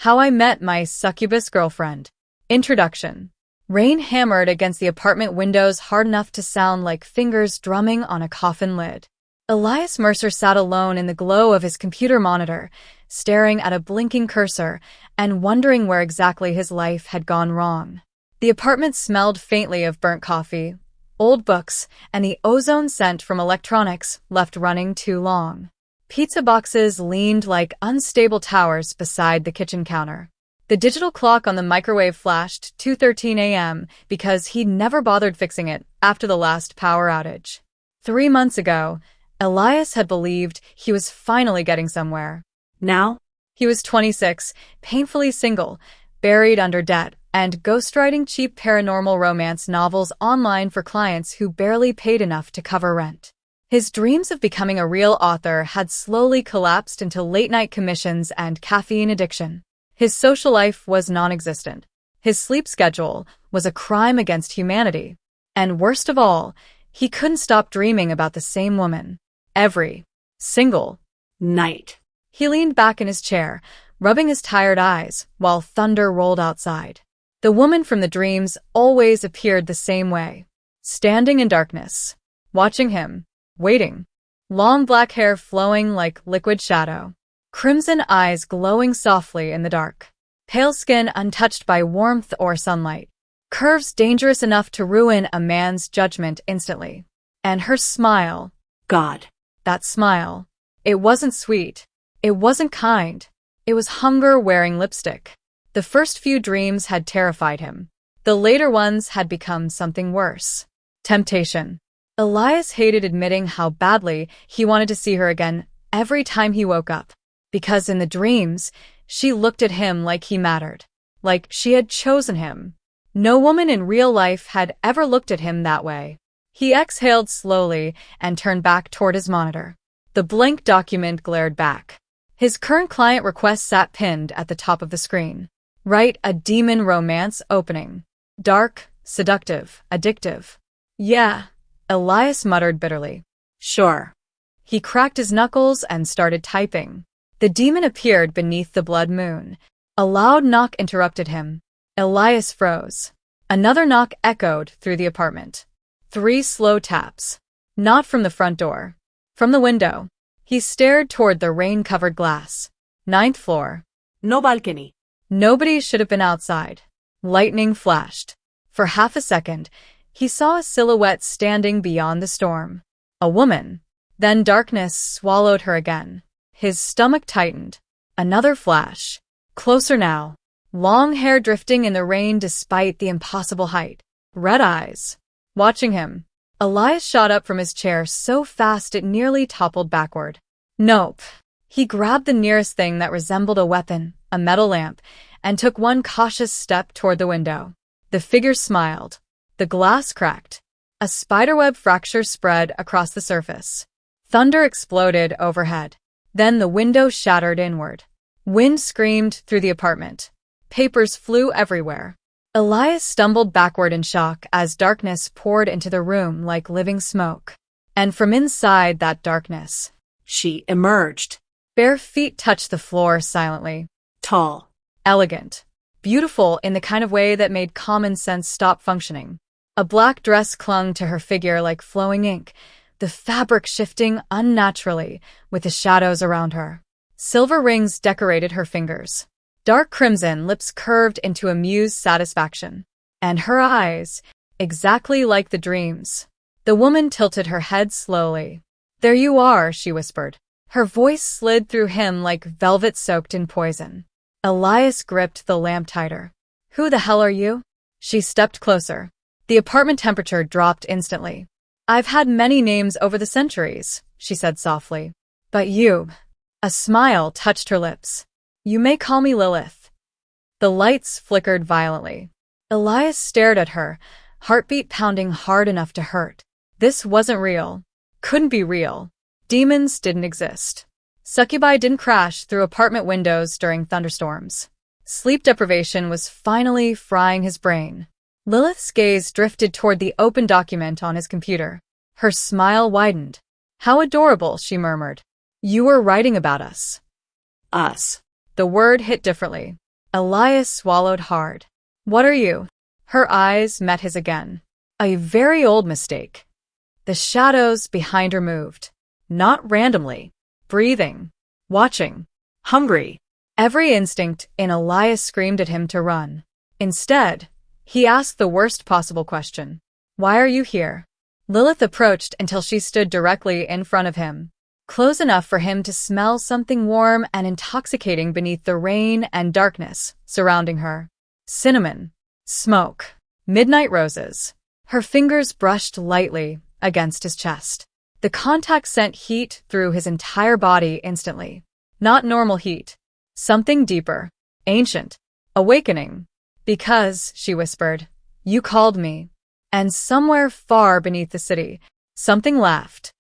How I Met My Succubus Girlfriend. Introduction. Rain hammered against the apartment windows hard enough to sound like fingers drumming on a coffin lid. Elias Mercer sat alone in the glow of his computer monitor, staring at a blinking cursor and wondering where exactly his life had gone wrong. The apartment smelled faintly of burnt coffee, old books, and the ozone scent from electronics left running too long. Pizza boxes leaned like unstable towers beside the kitchen counter. The digital clock on the microwave flashed 2:13 a.m. because he'd never bothered fixing it after the last power outage. 3 months ago, Elias had believed he was finally getting somewhere. Now, he was 26, painfully single, buried under debt, and ghostwriting cheap paranormal romance novels online for clients who barely paid enough to cover rent. His dreams of becoming a real author had slowly collapsed into late-night commissions and caffeine addiction. His social life was non-existent. His sleep schedule was a crime against humanity. And worst of all, he couldn't stop dreaming about the same woman. Every single night. He leaned back in his chair, rubbing his tired eyes, while thunder rolled outside. The woman from the dreams always appeared the same way, standing in darkness, watching him, waiting. Long black hair flowing like liquid shadow. Crimson eyes glowing softly in the dark. Pale skin untouched by warmth or sunlight. Curves dangerous enough to ruin a man's judgment instantly. And her smile. God. That smile. It wasn't sweet. It wasn't kind. It was hunger wearing lipstick. The first few dreams had terrified him. The later ones had become something worse. Temptation. Elias hated admitting how badly he wanted to see her again every time he woke up. Because in the dreams, she looked at him like he mattered. Like she had chosen him. No woman in real life had ever looked at him that way. He exhaled slowly and turned back toward his monitor. The blank document glared back. His current client request sat pinned at the top of the screen. Write a demon romance opening. Dark, seductive, addictive. Yeah, Elias muttered bitterly. Sure. He cracked his knuckles and started typing. The demon appeared beneath the blood moon. A loud knock interrupted him. Elias froze. Another knock echoed through the apartment. 3 slow taps. Not from the front door. From the window. He stared toward the rain-covered glass. 9th floor. No balcony. Nobody should have been outside. Lightning flashed. For half a second, he saw a silhouette standing beyond the storm. A woman. Then darkness swallowed her again. His stomach tightened. Another flash. Closer now. Long hair drifting in the rain despite the impossible height. Red eyes. Watching him. Elias shot up from his chair so fast it nearly toppled backward. Nope. He grabbed the nearest thing that resembled a weapon, a metal lamp, and took one cautious step toward the window. The figure smiled. The glass cracked. A spiderweb fracture spread across the surface. Thunder exploded overhead. Then the window shattered inward. Wind screamed through the apartment. Papers flew everywhere. Elias stumbled backward in shock as darkness poured into the room like living smoke. And from inside that darkness, She emerged. bare feet touched the floor silently. Tall. Elegant. Beautiful in the kind of way that made common sense stop functioning. A black dress clung to her figure like flowing ink, the fabric shifting unnaturally with the shadows around her. Silver rings decorated her fingers. Dark crimson lips curved into amused satisfaction. And her eyes, exactly like the dreams. The woman tilted her head slowly. There you are, she whispered. Her voice slid through him like velvet soaked in poison. Elias gripped the lamp tighter. Who the hell are you? She stepped closer. The apartment temperature dropped instantly. I've had many names over the centuries, she said softly. But you. A smile touched her lips. You may call me Lilith. The lights flickered violently. Elias stared at her, heartbeat pounding hard enough to hurt. This wasn't real. Couldn't be real. Demons didn't exist. Succubi didn't crash through apartment windows during thunderstorms. Sleep deprivation was finally frying his brain. Lilith's gaze drifted toward the open document on his computer. Her smile widened. How adorable, she murmured. You were writing about us. Us. The word hit differently. Elias swallowed hard. What are you? Her eyes met his again. A very old mistake. The shadows behind her moved. Not randomly. Breathing. Watching. Hungry. Every instinct in Elias screamed at him to run. Instead, he asked the worst possible question. Why are you here? Lilith approached until she stood directly in front of him, close enough for him to smell something warm and intoxicating beneath the rain and darkness surrounding her. Cinnamon. Smoke. Midnight roses. Her fingers brushed lightly against his chest. The contact sent heat through his entire body instantly. Not normal heat. Something deeper. Ancient. Awakening. Because, she whispered, you called me. And somewhere far beneath the city, something laughed.